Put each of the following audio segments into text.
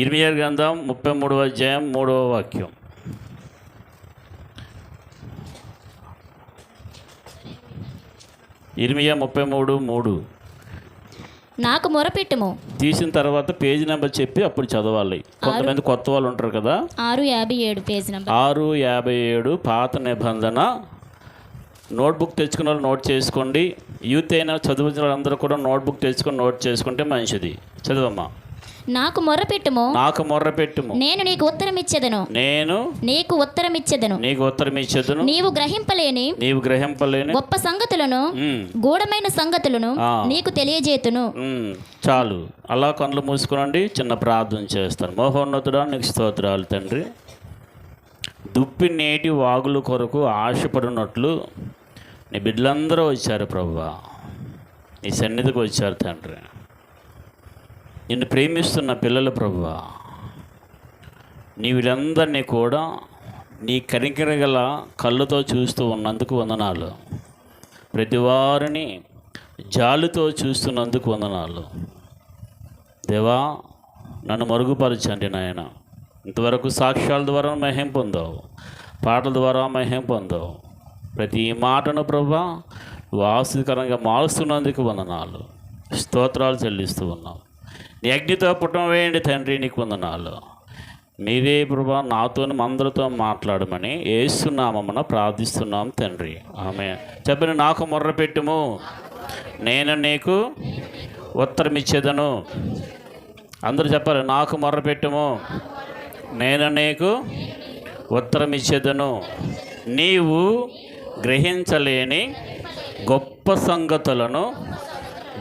ఇర్మియా గ్రంథం 33వ అధ్యాయం 3వ వాక్యం. ఇర్మియా 33:3. నాకు మొరపెట్టుము. తీసిన తర్వాత పేజీ నెంబర్ చెప్పి అప్పుడు చదవాలి. కొంతమంది కొత్త వాళ్ళు ఉంటారు కదా. 657 పేజీ నెంబర్. 657 పాత నిబంధన. నోట్బుక్ తెచ్చుకున్న వాళ్ళు నోట్ చేసుకోండి. యూత్ అయినా చదువుతున్న వాళ్ళందరూ కూడా నోట్బుక్ తెచ్చుకొని నోట్ చేసుకుంటే మంచిది. చదవమ్మా. నాకు మొర్రపెట్టుము. నాకు మొర్రపెట్టుము. నేను నీకు ఉత్తరం ఇచ్చేదను. నేను నీకు ఉత్తరం ఇచ్చేదను. నీకు ఉత్తరం ఇచ్చేదను. నీవు గ్రహింపలేని గొప్ప సంగతులను గూఢమైన సంగతులను నీకు తెలియజేతును. చాలు. అలా కళ్ళు మూసుకోనండి. చిన్న ప్రార్థన చేస్తాను. మహోన్నతుడా, నీకు స్తోత్రాలు తండ్రి. దుప్పి నేటి వాగుల కొరకు ఆశపడినట్లు నీ బిడ్డలందరూ వచ్చారు ప్రభువా. నీ సన్నిధికి వచ్చారు తండ్రి. నిన్ను ప్రేమిస్తున్న పిల్లలు ప్రభువా, నీ వీళ్ళందరినీ కూడా నీ కనికరగల కళ్ళతో చూస్తూ ఉన్నందుకు వందనాలు. ప్రతి వారిని జాలితో చూస్తున్నందుకు వందనాలు. దేవా, నన్ను మరుగుపరచండి నాయన. ఇంతవరకు సాక్ష్యాల ద్వారా మహిమ పొందావు, పాటల ద్వారా మహిమ పొందావు. ప్రతి మాటను ప్రభువా నువ్వు ఆశీర్కరంగా మారుస్తున్నందుకు వందనాలు. స్తోత్రాలు చెల్లిస్తూ ఉన్నావు. నీ అగ్నితో పుట్టం వేయండి తండ్రి, నీకు వందనాలు. మీరే ప్రభువా నాతోని అందరితో మాట్లాడమని యేసునామమున ప్రార్థిస్తున్నాం తండ్రి. ఆమేన్. చెప్పండి. నాకు మొర్రపెట్టుము, నేను నీకు ఉత్తరం ఇచ్చేదను. అందరూ చెప్పాలి. నాకు మొర్రపెట్టుము, నేను నీకు ఉత్తరం ఇచ్చేదను. నీవు గ్రహించలేని గొప్ప సంగతులను,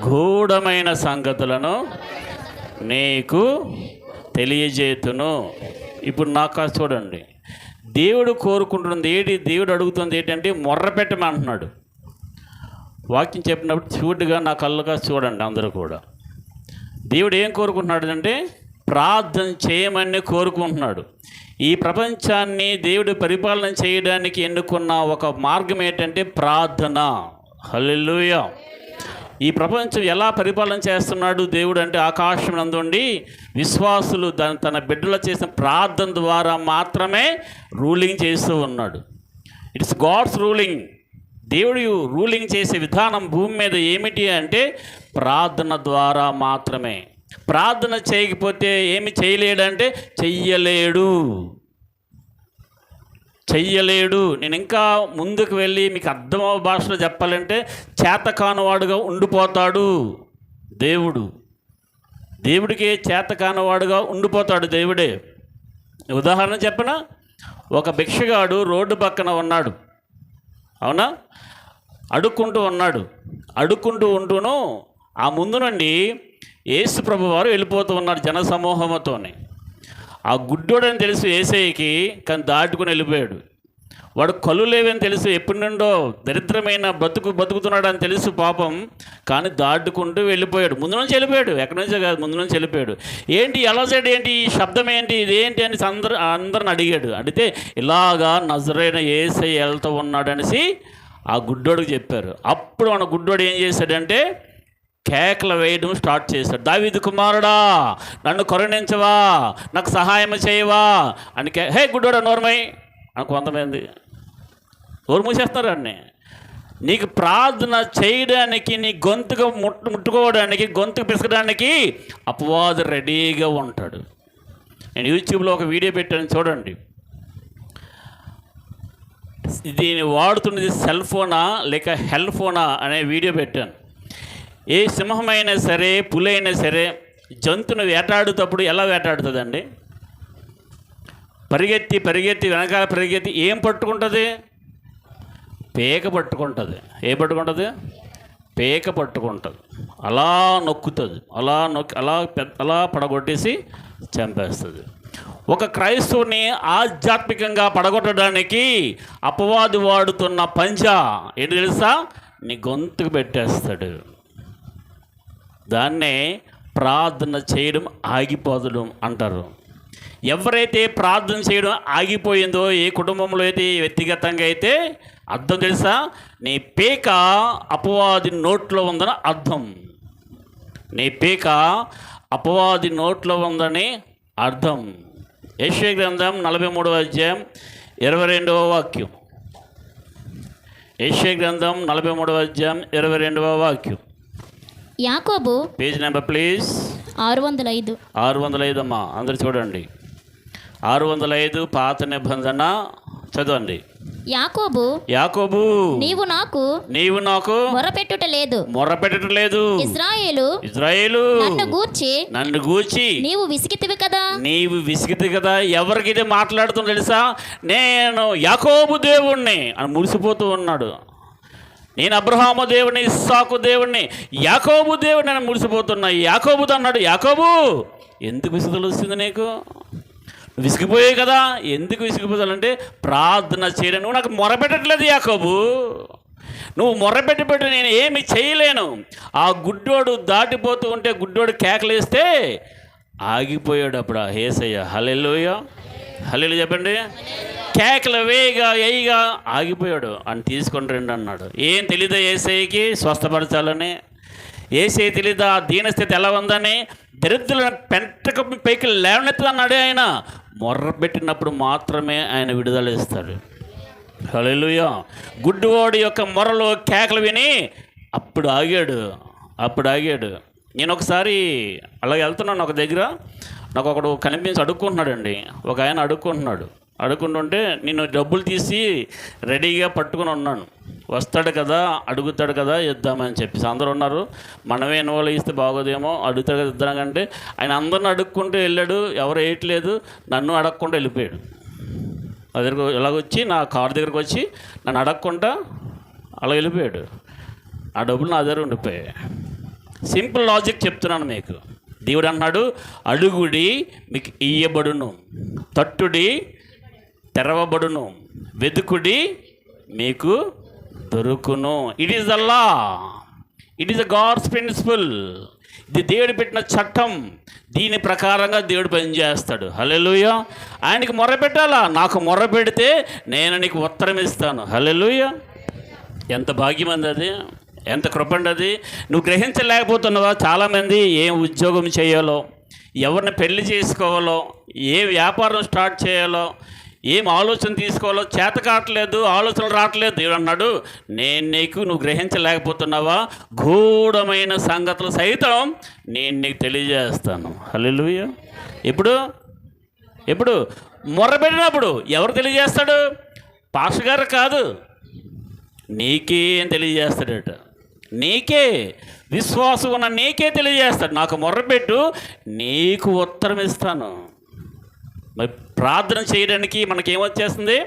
గూఢమైన సంగతులను నీకు తెలియజేతును. ఇప్పుడు నాకు చూడండి, దేవుడు కోరుకుంటున్నది ఏంటి? దేవుడు అడుగుతుంది ఏంటంటే మొర్రపెట్టమంటున్నాడు. వాక్యం చెప్పినప్పుడు చూడుగా నా కళ్ళుగా చూడండి అందరూ కూడా. దేవుడు ఏం కోరుకుంటున్నాడు అంటే ప్రార్థన చేయమని కోరుకుంటున్నాడు. ఈ ప్రపంచాన్ని దేవుడు పరిపాలన చేయడానికి ఎన్నుకున్న ఒక మార్గం ఏంటంటే ప్రార్థన. హల్లెలూయా. ఈ ప్రపంచం ఎలా పరిపాలన చేస్తున్నాడు దేవుడు అంటే ఆకాశం నందుండి విశ్వాసులు తన బిడ్డలు చేసిన ప్రార్థన ద్వారా మాత్రమే రూలింగ్ చేస్తూ ఉన్నాడు. It's God's ruling. దేవుడు రూలింగ్ చేసే విధానం భూమి మీద ఏమిటి అంటే ప్రార్థన ద్వారా మాత్రమే. ప్రార్థన చేయకపోతే ఏమి చేయలేడంటే చెయ్యలేడు. నేను ఇంకా ముందుకు వెళ్ళి మీకు అర్థమవ భాషలో చెప్పాలంటే చేతకానివాడుగా ఉండిపోతాడు దేవుడు. దేవుడికి చేతకానివాడుగా ఉండిపోతాడు దేవుడే. ఉదాహరణ చెప్పనా? ఒక భిక్షగాడు రోడ్డు పక్కన ఉన్నాడు, అవునా? అడుక్కుంటూ ఉంటూను ఆ ముందు నుండి యేసు ప్రభు వారు వెళ్ళిపోతూ ఉన్నారు జనసమూహంతోనే. ఆ గుడ్డోడని తెలుసు యేసయ్యకి, కానీ దాటుకుని వెళ్ళిపోయాడు. వాడు కళ్ళు లేవని తెలుసు, ఎప్పటి నుండో దరిద్రమైన బతుకుతున్నాడని తెలుసు పాపం, కానీ దాటుకుంటూ వెళ్ళిపోయాడు. ముందు నుంచి వెళ్ళిపోయాడు, ఎక్కడి నుంచో కాదు, ముందు నుంచి వెళ్ళిపోయాడు. ఏంటి ఎలా సైడ్ ఏంటి, ఈ శబ్దం ఏంటి, ఇదేంటి అని అందరిని అడిగాడు. అడిగితే ఇలాగా నజరైన యేసయ్య వెళ్తూ ఉన్నాడనేసి ఆ గుడ్డోడికి చెప్పారు. అప్పుడు మన గుడ్డోడు ఏం చేశాడంటే కేకలు వేయడం స్టార్ట్ చేశాడు. దావీదు కుమారుడా, నన్ను కరుణించవా, నాకు సహాయం చేయవా అని. హే గుడ్డోడా నోర్మై అని కొంతమంది నోరు మూసేస్తారు అన్నీ. నీకు ప్రార్థన చేయడానికి, నీ గొంతుకు ముట్టుకోవడానికి, గొంతుకు పిసకడానికి అపవాదు రెడీగా ఉంటాడు. నేను యూట్యూబ్లో ఒక వీడియో పెట్టాను చూడండి. దీన్ని వాడుతున్నది సెల్ ఫోనా లేక హెల్ ఫోనా అనే వీడియో పెట్టాను. ఏ సింహమైనా సరే, పులైనా సరే జంతువును వేటాడుతప్పుడు ఎలా వేటాడుతుందండి? పరిగెత్తి వెనకాల పరిగెత్తి ఏం పట్టుకుంటుంది? పేక పట్టుకుంటుంది. ఏం పట్టుకుంటుంది? పేక పట్టుకుంటుంది. అలా నొక్కుతుంది, అలా పడగొట్టేసి చంపేస్తుంది. ఒక క్రైస్తవుని ఆధ్యాత్మికంగా పడగొట్టడానికి అపవాది వాడుతున్న పంజా ఏంటి తెలుసా? నీ గొంతుకు పెట్టేస్తాడు. దాన్నే ప్రార్థన చేయడం ఆగిపోదడం అంటారు. ఎవరైతే ప్రార్థన చేయడం ఆగిపోయిందో, ఏ కుటుంబంలో అయితే, వ్యక్తిగతంగా అయితే అర్థం తెలుసా? నీ పేక అపవాది నోట్లో ఉందని అర్థం. నీ పీక అపవాది నోట్లో ఉందని అర్థం. యెషయా గ్రంథం 43వ అధ్యాయం 22వ వాక్యం. యెషయా గ్రంథం 43వ అధ్యాయం 22వ వాక్యం. యాకోబు పేజ్ నెంబర్ ప్లీజ్. 605. 605 అమ్మా, అందరు చూడండి. 605 పాత నిబంధన చదవండి. యాకోబు నీవు నాకు మొరపెట్టుట లేదు. ఇశ్రాయేలు నన్ను గూర్చి నీవు విసిగితివి కదా. ఎవరికి ఇది మాట్లాడుతున్నా తెలుసా? నేను యాకోబు దేవుణ్ణి అని మురిసిపోతూ ఉన్నాడు. నేను అబ్రహాము దేవుణ్ణి, ఇస్సాకు దేవుణ్ణి, యాకోబు దేవుణ్ణి అని మురిసిపోతున్నా. యాకోబుతో అన్నాడు, యాకోబు ఎందుకు విసుగుదల వస్తుంది నీకు? విసిగిపోయాయి కదా. ఎందుకు విసిగిపోతానంటే ప్రార్థన చేయడం. నువ్వు నాకు మొరపెట్టట్లేదు యాకోబు. నువ్వు మొరపెట్టి నేను ఏమి చేయలేను. ఆ గుడ్డోడు దాటిపోతూ ఉంటే గుడ్డోడు కేకలేస్తే ఆగిపోయాడు. అప్పుడు యేసయ్య హల్లెలూయా, హల్లెలూయా చెప్పండి. కేకలు వేయిగా ఆగిపోయాడు. అని తీసుకొని రండి అన్నాడు. ఏం తెలీదా యేసయ్యకి స్వస్థపరచాలని? యేసయ్య తెలీదా దీనస్థితి ఎలా ఉందని? దరిద్రులను పెంటకు పైకి లేవనెత్తన్నాడు. ఆయన మొర్రపెట్టినప్పుడు మాత్రమే ఆయన విడుదల ఇస్తాడు. హల్లెలూయా. గుడ్డివాడి యొక్క మొరలు కేకలు విని అప్పుడు ఆగాడు. నేను ఒకసారి అలా వెళ్తున్నాను. ఒక దగ్గర నాకు ఒకడు కనిపించి అడుక్కుంటున్నాడండి. ఒక ఆయన అడుక్కుంటుంటే నేను డబ్బులు తీసి రెడీగా పట్టుకుని ఉన్నాను. వస్తాడు కదా, అడుగుతాడు కదా, ఇద్దామని చెప్పేసి అందరూ ఉన్నారు. మనమే ఇన్వాల్వ్ ఇస్తే బాగోదేమో, అడుగుతాడు కదా ఇద్దాం అంటే ఆయన అందరిని అడుక్కుంటూ వెళ్ళాడు. ఎవరు వేయట్లేదు, నన్ను అడగకుండా వెళ్ళిపోయాడు. నా దగ్గరకు ఇలాగొచ్చి నా కారు దగ్గరకు వచ్చి నన్ను అడగకుండా అలా వెళ్ళిపోయాడు. ఆ డబ్బులు నా దగ్గర ఉండిపోయాయి. సింపుల్ లాజిక్ చెప్తున్నాను మీకు. దేవుడు అన్నాడు, అడుగుడి మీకు ఇయ్యబడును, తట్టుడి తెరవబడును, వెతుకుడి మీకు దొరుకును. It is the law, it is the God's principle. ఇది దేవుడు పెట్టిన చట్టం. దీని ప్రకారంగా దేవుడు పనిచేస్తాడు. హల్లెలూయా. ఆయనకి మొర్రపెట్టాలా? నాకు మొర్రపెడితే నేను నీకు ఉత్తరం ఇస్తాను. హల్లెలూయా. ఎంత భాగ్యం అంది అది, ఎంత కృపండి అది. నువ్వు గ్రహించలేకపోతున్నావా? చాలామంది ఏం ఉద్యోగం చేయాలో, ఎవరిని పెళ్లి చేసుకోవాలో, ఏ వ్యాపారం స్టార్ట్ చేయాలో, ఏం ఆలోచన తీసుకోవాలో చేత కావట్లేదు, ఆలోచనలు రావట్లేదు. దేవుడు అన్నాడు, నేను నువ్వు గ్రహించలేకపోతున్నావా? గూఢమైన సంగతులు సైతం నేను నీకు తెలియజేస్తాను. హల్లెలూయా. ఎప్పుడు మొర్రపెట్టినప్పుడు ఎవరు తెలియజేస్తాడు? పాస్టర్ గారు కాదు, నీకే తెలియజేస్తాడట. నీకే విశ్వాసం ఉన్న నీకే తెలియజేస్తాడు. నాకు మొర్రపెట్టు, నీకు ఉత్తరం ఇస్తాను. మరి ప్రార్థన చేయడానికి మనకేమొచ్చేస్తుంది?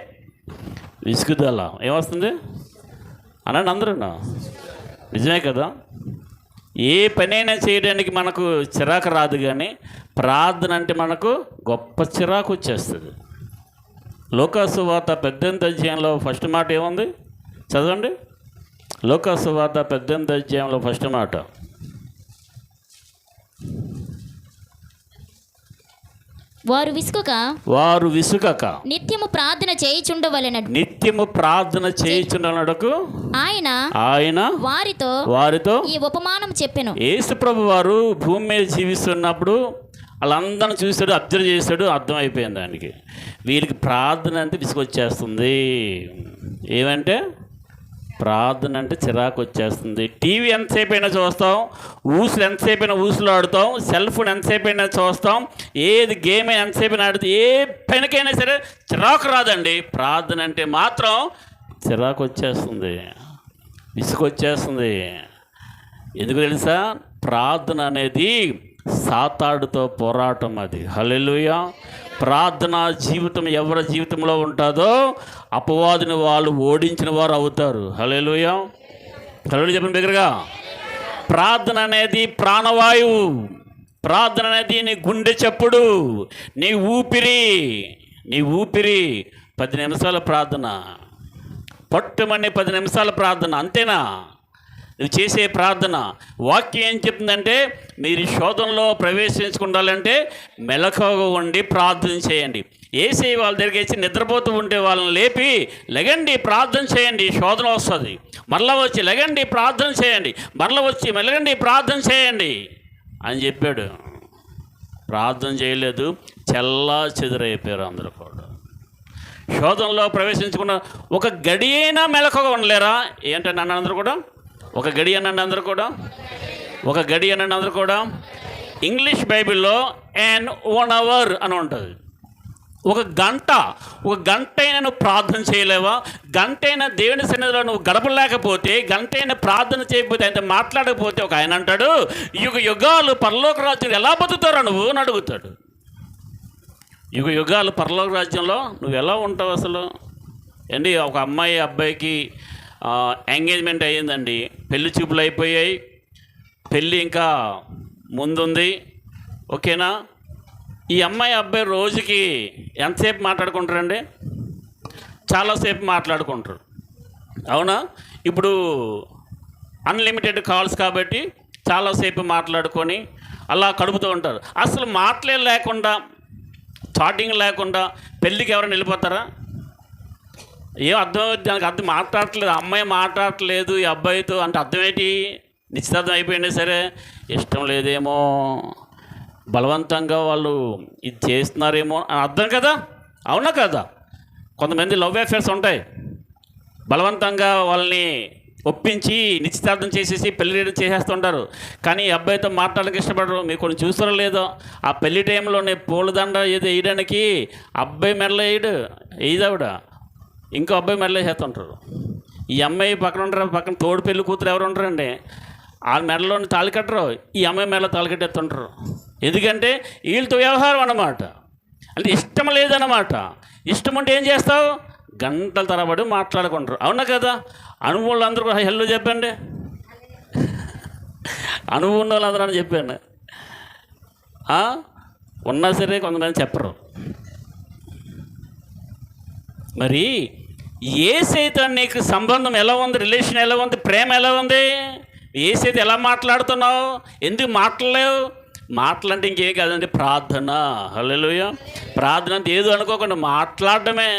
విసుగుదల. ఏమొస్తుంది అనండి అందరూ. నిజమే కదా. ఏ పనైనా చేయడానికి మనకు చిరాకు రాదు, కానీ ప్రార్థన అంటే మనకు గొప్ప చిరాకు వచ్చేస్తుంది. లోకాసు వార్త 18వ అధ్యాయంలో ఫస్ట్ మాట ఏముంది చదవండి. లోకాసు వార్త 18వ అధ్యాయంలో ఫస్ట్ మాట, వారు విసుకక నిత్యము ప్రార్థన చేయుచుండవలెనకు ఆయన వారితో ఈ ఉపమానం చెప్పెను. యేసు ప్రభు వారు భూమి మీద జీవిస్తున్నప్పుడు వాళ్ళందరిని చూశాడు, అబ్జర్వ్ చేశాడు. అర్థమైపోయింది దానికి, వీరికి ప్రార్థన అంటే విసుగొచ్చేస్తుంది. ఏమంటే ప్రార్థన అంటే చిరాకు వచ్చేస్తుంది. టీవీ ఎంతసేపు అయినా చూస్తాం, ఊసులు ఎంతసేపు అయినా ఊసులు ఆడుతాం, సెల్ ఫోన్ ఎంతసేపు అయినా చూస్తాం, ఏది గేమ్ అయినా ఎంతసేపు అయినా ఆడితే, ఏ పనికైనా సరే చిరాకు రాదండి. ప్రార్థన అంటే మాత్రం చిరాకు వచ్చేస్తుంది, విసుగొచ్చేస్తుంది. ఎందుకు తెలుసా? ప్రార్థన అనేది సాతాడుతో పోరాటం. అది హల్లెలూయా. ప్రార్థనా జీవితం ఎవరి జీవితంలో ఉంటుందో అపవాదిని వాళ్ళు ఓడించిన వారు అవుతారు. హల్లెలూయా. హల్లెలూయా చెప్పండి దగ్గరగా. ప్రార్థన అనేది ప్రాణవాయువు. ప్రార్థన అనేది నీ గుండె చప్పుడు, నీ ఊపిరి. 10 నిమిషాల ప్రార్థన, పట్టుమని 10 నిమిషాల ప్రార్థన, అంతేనా నువ్వు చేసే ప్రార్థన? వాక్యం ఏం చెప్తుందంటే, మీరు శోధనలో ప్రవేశించుకుండాలంటే మెలకువగా ఉండి ప్రార్థన చేయండి. యేసయ్య వాళ్ళ దగ్గరికి వచ్చి నిద్రపోతూ ఉంటే వాళ్ళని లేపి, లెగండి ప్రార్థన చేయండి, శోధన వస్తుంది. మరలా వచ్చి లెగండి ప్రార్థన చేయండి, మరలా వచ్చి మెలగండి ప్రార్థన చేయండి అని చెప్పాడు. ప్రార్థన చేయలేదు, చెల్లా చెదురైపోయారు అందరూ కూడా. శోధనలో ప్రవేశించుకున్న ఒక గడి అయినా మెలకుగా ఉండలేరా? ఏంటంటే అన్న అందరూ కూడా ఒక గడి అనండి, అందరూ కూడా ఒక గడి అనండి అందరూ కూడా. ఇంగ్లీష్ బైబిల్లో అండ్ 1 hour అని ఉంటుంది. ఒక గంట అయినా నువ్వు ప్రార్థన చేయలేవా? గంట అయినా దేవుని సన్నిధిలో నువ్వు గడపలేకపోతే, గంట అయినా ప్రార్థన చేయకపోతే, ఆయన మాట్లాడకపోతే, ఒక ఆయన అంటాడు, యుగాలు పరలోక రాజ్యం ఎలా బతుకుతారా నువ్వు అని అడుగుతాడు. యుగాలు పరలోక రాజ్యంలో నువ్వు ఎలా ఉంటావు అసలు? అండి, ఒక అమ్మాయి అబ్బాయికి ఎంగేజ్మెంట్ అయ్యిందండి, పెళ్లి చూపులు అయిపోయాయి, పెళ్ళి ఇంకా ముందుంది, ఓకేనా? ఈ అమ్మాయి అబ్బాయి రోజుకి ఎంతసేపు మాట్లాడుకుంటారండి? చాలాసేపు మాట్లాడుకుంటారు, అవునా? ఇప్పుడు అన్లిమిటెడ్ కాల్స్ కాబట్టి చాలాసేపు మాట్లాడుకొని అలా గడుపుతూ ఉంటారు. అసలు మాటలే లేకుండా, చాటింగ్ లేకుండా పెళ్ళికి ఎవరైనా వెళ్ళిపోతారా? ఏం అర్థం, దానికి అర్థం మాట్లాడట్లేదు, అమ్మాయి మాట్లాడట్లేదు ఈ అబ్బాయితో అంటే అర్థం ఏంటి? నిశ్చితార్థం అయిపోయినా సరే ఇష్టం లేదేమో, బలవంతంగా వాళ్ళు ఇది చేస్తున్నారేమో అని అర్థం కదా, అవునా కదా? కొంతమంది లవ్ అఫేర్స్ ఉంటాయి, బలవంతంగా వాళ్ళని ఒప్పించి నిశ్చితార్థం చేసేసి పెళ్లి చేసేస్తుంటారు. కానీ ఈ అబ్బాయితో మాట్లాడడానికి ఇష్టపడరు. మీరు కొన్ని చూస్తారో లేదో, ఆ పెళ్లి టైంలోనే పూలదండ ఏదో వేయడానికి అబ్బాయి మెడలో వేయదావిడ, ఇంకో అబ్బాయి మెడలో వేసేస్తుంటారు. ఈ అమ్మాయి పక్కన ఉంటారు, పక్కన తోడు పెళ్లి కూతురు ఎవరు ఉంటారండి, ఆ మెడలోని తాళి కట్టరు, ఈ అమ్మాయి మెడలో తాళి కట్టేస్తుంటారు. ఎందుకంటే వీళ్ళతో వ్యవహారం అన్నమాట. అంటే ఇష్టం లేదన్నమాట. ఇష్టం ఉంటే ఏం చేస్తావు? గంటల తరబడి మాట్లాడుకుంటారు, అవునా కదా? అనుభవం వాళ్ళందరూ కూడా హెల్లో చెప్పండి, అనుభవం ఉన్న వాళ్ళందరూ అని చెప్పండి. ఉన్నా సరే కొంతమంది చెప్పరు. మరి యేసయ్యతో నీకు సంబంధం ఎలా ఉంది, రిలేషన్ ఎలా ఉంది, ప్రేమ ఎలా ఉంది? యేసయ్యతో ఎలా మాట్లాడుతున్నావు? ఎందుకు మాట్లాడలేవు? మాటలంటే ఇంకేం కాదండి, ప్రార్థన. హల్లెలూయా. ప్రార్థన అంటే ఏదో అనుకోకుండా మాట్లాడటమే.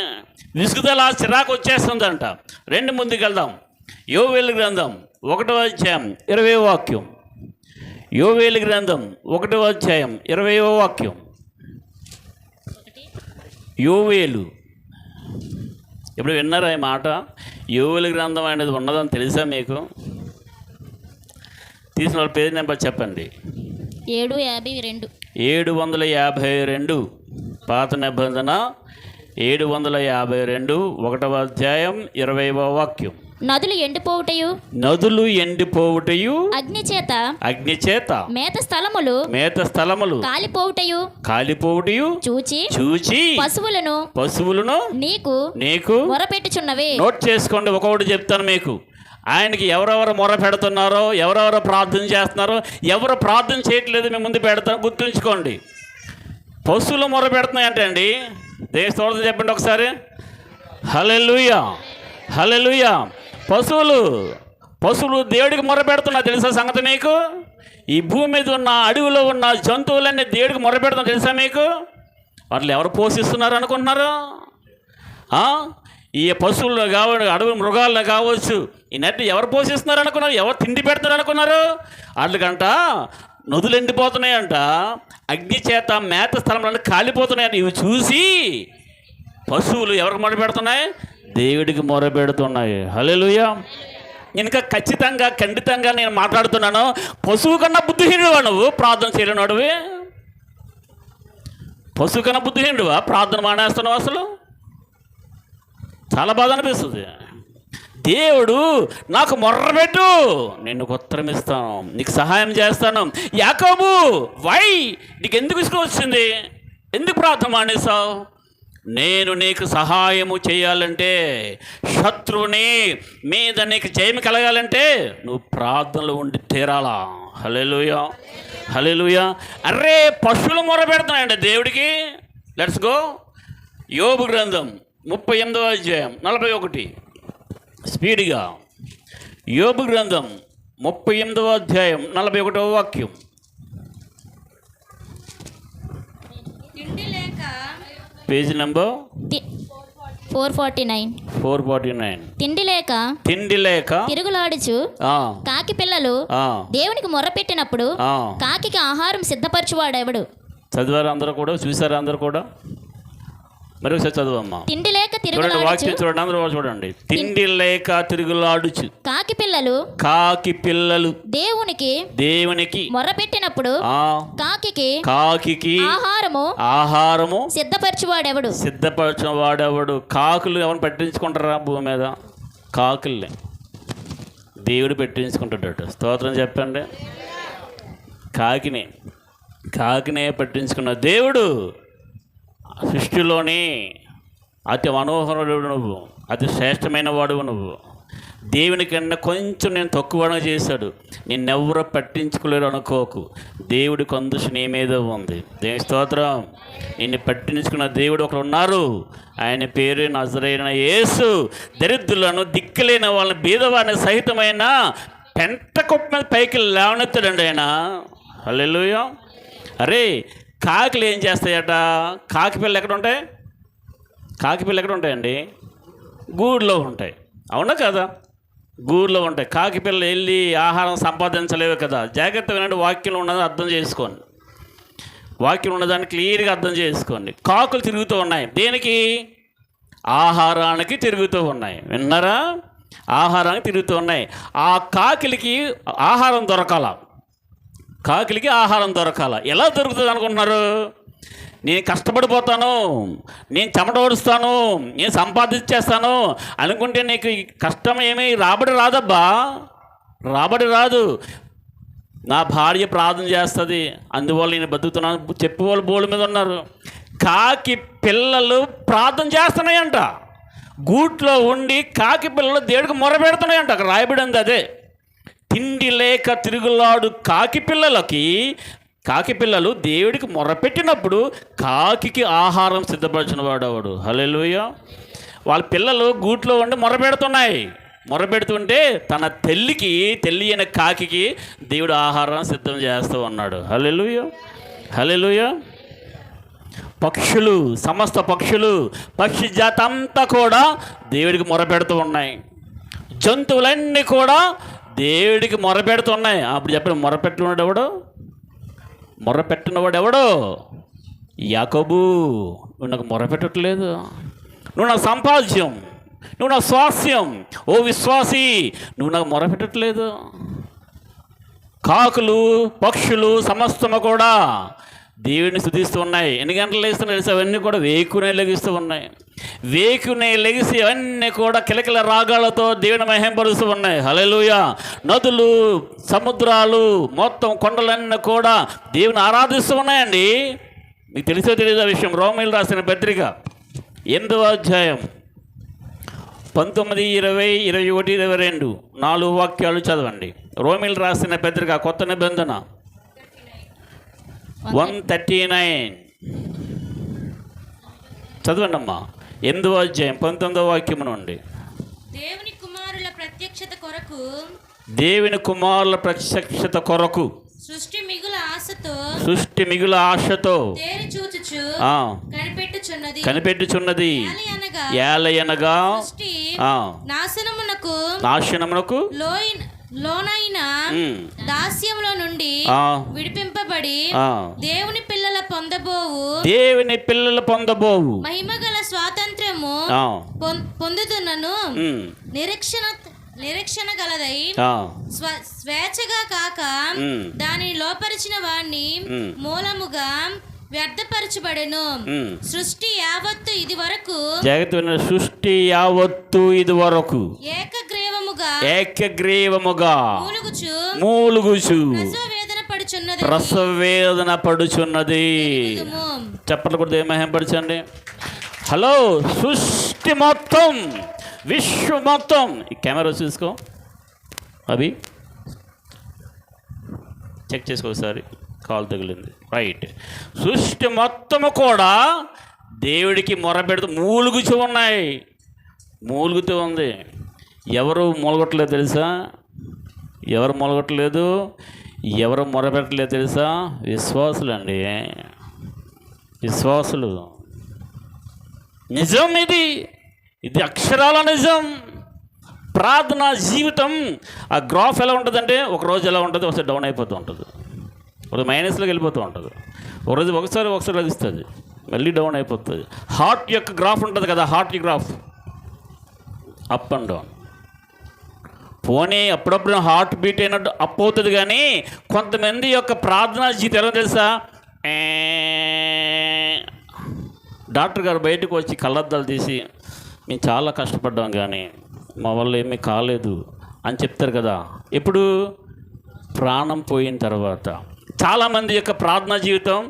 విసుగుదల, చిరాకు వచ్చేస్తుందంట. ముందుకు వెళ్దాం. యోవేలు గ్రంథం 1వ అధ్యాయం 20వ వాక్యం. యోవేలు గ్రంథం 1వ అధ్యాయం 20వ వాక్యం. యోవేలు ఎప్పుడు విన్నారా ఈ మాట? యోవేలు గ్రంథం అనేది ఉన్నదని తెలుసా మీకు? తీసిన వాళ్ళ పేరు నెంబర్ చెప్పండి. 752. 752 పాత నిబంధన 752 1వ అధ్యాయం 20వ వాక్యం. నదులు ఎండిపోవుటయు అగ్నిచేత మేత స్థలములు కాలిపోవుటయు చూచి పశువులను నీకు మొరపెట్టుచున్నవి. నోట్ చేసుకోండి, ఒకటి చెప్తాను మీకు. ఆయనకి ఎవరెవరు మొర పెడుతున్నారో, ఎవరెవరు ప్రార్థన చేస్తున్నారో, ఎవరు ప్రార్థన చేయట్లేదు మేము ముందు పెడతాం, గుర్తుంచుకోండి. పశువులు మొర పెడుతున్నాయంటే అండి, దేని స్తోత్రం చెప్పండి ఒకసారి. హల్లెలూయా, హల్లెలూయా. పశువులు దేవుడికి మొర పెడుతున్నా తెలుసా సంగతి మీకు? ఈ భూమి మీద ఉన్న అడవిలో ఉన్న జంతువులన్నీ దేవుడికి మొర పెడుతున్నా తెలుసా మీకు? వాళ్ళు ఎవరు పోషిస్తున్నారు అనుకుంటున్నారు? ఈ పశువులు కావచ్చు, అడవి మృగాలను కావచ్చు, ఈ నెట్ ఎవరు పోషిస్తున్నారు అనుకున్నారు? ఎవరు తిండి పెడుతున్నారు అనుకున్నారు? వాళ్ళకంట నదులు ఎండిపోతున్నాయంట, అగ్ని చేత మేత స్థలంలో కాలిపోతున్నాయని ఇవి చూసి పశువులు ఎవరికి మొర పెడుతున్నాయి? దేవుడికి మొర పెడుతున్నాయి. హల్లెలూయా. ఇంకా ఖండితంగా నేను మాట్లాడుతున్నాను. పశువు కన్నా బుద్ధిహీనుడువా నువ్వు? ప్రార్థన చేయలేనివాడివి. పశువు కన్నా బుద్ధిహీనుడువా? ప్రార్థన మానేస్తున్నావు. అసలు చాలా బాధ అనిపిస్తుంది. దేవుడు నాకు మొర్రబెట్టు, నేను ఉత్తరం ఇస్తాను, నీకు సహాయం చేస్తాను. యాకోబు, వై నీకు ఎందుకు ఇష్టం వచ్చింది? ఎందుకు ప్రార్థన మానేస్తావు? నేను నీకు సహాయము చేయాలంటే, శత్రువుని మీద నీకు జయం కలగాలంటే నువ్వు ప్రార్థనలు ఉండి తీరాలా. హల్లెలూయా, హల్లెలూయా. అరే పశువులు మొరపెడుతున్నాయండి దేవుడికి. Let's go. యోబు గ్రంథం 38వ అధ్యాయం 41. స్పీడ్గా. యోబు గ్రంథం 38వ అధ్యాయం 41వ వాక్యం. Page number 449. తిండి లేక తిరుగులాడుచు కాకి పిల్లలు దేవునికి మొర్ర పెట్టినప్పుడు కాకికి ఆహారం సిద్ధపరచువాడెవడు? చదివారు అందరూ కూడా, చూసారు అందరూ కూడా? మరి ఒకసారి చదువమ్మా. తిండి లేక చూడండి, తిరుగులాడుచు వాక్యం చూడండి, అందరూ చూడండి. తిండి లేక తిరుగులాడుచు కాకి పిల్లలు దేవునికి మొర్రపెట్టినప్పుడు కాకి ఆహారము సిద్ధపరచిన వాడెవడు? కాకులు ఎవరు పెట్టించుకుంటారా భూమి మీద? కాకుల్ని దేవుడు పెట్టించుకుంటాడట. స్తోత్రం చెప్పండి. కాకినే పెట్టించుకున్న దేవుడు సృష్టిలోని అతి మనోహరుడు నువ్వు, అతి శ్రేష్టమైన వాడు నువ్వు. దేవుని కన్నా కొంచెం నేను తక్కువగా చేశాడు, నిన్నెవరో పట్టించుకోలేరు అనుకోకు. దేవుడి కొందరు నీ మీద ఉంది. దేవుని స్తోత్రం. నిన్ను పట్టించుకున్న దేవుడు ఒకరు ఉన్నారు. ఆయన పేరు నజరేయుడైన యేసు. దరిద్రులను, దిక్కులేని వాళ్ళని, బీదవారిని సహితమైన పెంట కుప్ప మీద పైకి లేవనెత్తాడండి ఆయన. హల్లెలూయా. అరే, కాకులు ఏం చేస్తాయట? కాకి పిల్లలు ఎక్కడ ఉంటాయి? కాకి పిల్లలు ఎక్కడ ఉంటాయండి? గూడులో ఉంటాయి. అవునా కదా? గూడులో ఉంటాయి. కాకి పిల్లలు వెళ్ళి ఆహారం సంపాదించలేవు కదా. జాగ్రత్తగా వినండి, వాక్యంలో ఉన్నది అర్థం చేసుకోండి. వాక్యం ఉన్నదాన్ని క్లియర్గా అర్థం చేసుకోండి. కాకులు తిరుగుతూ ఉన్నాయి. దేనికి? ఆహారానికి తిరుగుతూ ఉన్నాయి. విన్నారా? ఆహారానికి తిరుగుతూ ఉన్నాయి. ఆ కాకిలికి ఆహారం దొరకాల. కాకిలికి ఆహారం దొరకాల. ఎలా దొరుకుతుంది అనుకుంటున్నారు? నేను కష్టపడిపోతాను, నేను చెమట ఓడుస్తాను, నేను సంపాదించేస్తాను అనుకుంటే నీకు కష్టం ఏమీ రాబడి రాదబ్బా. రాబడి రాదు. నా భార్య ప్రార్థన చేస్తుంది, అందువల్ల నేను బతుకుతున్నాను చెప్పేవాళ్ళు బోర్డు మీద ఉన్నారు. కాకి పిల్లలు ప్రార్థన చేస్తున్నాయంట. గూట్లో ఉండి కాకి పిల్లలు దేవుడికి మొరపెడుతున్నాయంట. అక్కడ రాయబడింది అదే. తిండి లేక తిరుగులాడు కాకి పిల్లలు దేవుడికి మొరపెట్టినప్పుడు కాకికి ఆహారం సిద్ధపరిచిన వాడవాడు. హల్లెలూయా. వాళ్ళ పిల్లలు గూట్లో ఉండి మొరపెడుతుంటే తన తల్లి అయిన కాకికి దేవుడు ఆహారం సిద్ధం చేస్తూ ఉన్నాడు. హల్లెలూయా. హల్లెలూయా. పక్షులు, సమస్త పక్షులు, పక్షి జాతి అంతా కూడా దేవుడికి మొరపెడుతూ ఉన్నాయి. జంతువులన్నీ కూడా దేవుడికి మొరపెడుతున్నాయి. అప్పుడు చెప్పండి, మొరపెట్టినవాడు ఎవడో? యాకోబు. నువ్వు నాకు మొరపెట్టట్లేదు, నువ్వు నా సంపాద్యం, నువ్వు నా స్వాస్యం, ఓ విశ్వాసి, నువ్వు నాకు మొరపెట్టట్లేదు. కాకులు, పక్షులు సమస్తము కూడా దేవుడిని స్తుతిస్తూ ఉన్నాయి. ఎన్ని గంటలు లేస్తున్నాయి తెలుసు? అవన్నీ కూడా వేకునే లెగిస్తూ ఉన్నాయి. వేకునే లెగిసి అవన్నీ కూడా కిలకిల రాగాలతో దేవుని మహింపరుస్తూ ఉన్నాయి. హల్లెలూయా. నదులు, సముద్రాలు, మొత్తం కొండలన్నీ కూడా దేవుని ఆరాధిస్తూ ఉన్నాయండి. మీకు తెలిసో తెలియదు ఆ విషయం? రోమీయులు రాసిన పత్రిక 8వ అధ్యాయం 19, 20, 21, 22 4 వాక్యాలు చదవండి. రోమీయులు రాసిన పత్రిక, కొత్త నిబంధన 139 చదవండి అమ్మా. 8వ అధ్యాయం 19వ వాక్యం నుండి. దేవుని కుమారుల ప్రత్యక్షత కొరకు సృష్టి మిగుల ఆశతో కనిపెట్టుచున్నది. ఏలయనగా నాశనమునకు లోనైన దాస్యములో నుండి విడిపింపబడి దేవుని పిల్లల పొందబోవు మహిమగల స్వాతంత్రము పొందుతున్నను నిరీక్షణ గలదై స్వేచ్ఛగా కాక దానిని లోపరిచిన వాణ్ణి మూలముగా వ్యర్థపరచబడెను. సృష్టి యావత్తు ఇది వరకు ఏకగ్రీవముగా మూలుగుచు ప్రసవేదన పడుచున్నది. చెప్పలు కూడా మహిమపరచండి. హలో, సృష్టి మొత్తం, విశ్వం మొత్తం. ఈ కెమెరా చూసుకో, అవి చెక్ చేసుకో ఒకసారి. కాలు తగిలింది, రైట్. సృష్టి మొత్తము కూడా దేవుడికి మొరపెడుతూ మూలుగుతూ ఉంది. ఎవరు మూలగొట్టలేదు తెలుసా? ఎవరు మూలగొట్టలేదు, ఎవరు మొరపెట్టలేదు తెలుసా? విశ్వాసులు అండి, విశ్వాసులు. నిజం ఇది అక్షరాల నిజం. ప్రార్థన జీవితం ఆ గ్రాఫ్ ఎలా ఉంటుందంటే, ఒకరోజు ఎలా ఉంటుంది, ఒకసారి డౌన్ అయిపోతూ ఉంటుంది, ఒక మైనస్లోకి వెళ్ళిపోతూ ఉంటుంది, ఒకసారి లభిస్తుంది, మళ్ళీ డౌన్ అయిపోతుంది. హార్ట్ యొక్క గ్రాఫ్ ఉంటుంది కదా, heart graph up and down. పోనీ అప్పుడప్పుడు హార్ట్ బీట్ అయినట్టు అప్ అవుతుంది, కానీ కొంతమంది యొక్క ప్రార్థనా జీవితం ఎలా తెలుసా, డాక్టర్ గారు బయటకు వచ్చి కళ్ళద్దాలు తీసి మేము చాలా కష్టపడ్డాం కానీ మా వల్ల ఏమీ కాలేదు అని చెప్తారు కదా. ఎప్పుడు? ప్రాణం పోయిన తర్వాత. చాలామంది యొక్క ప్రార్థనా జీవితం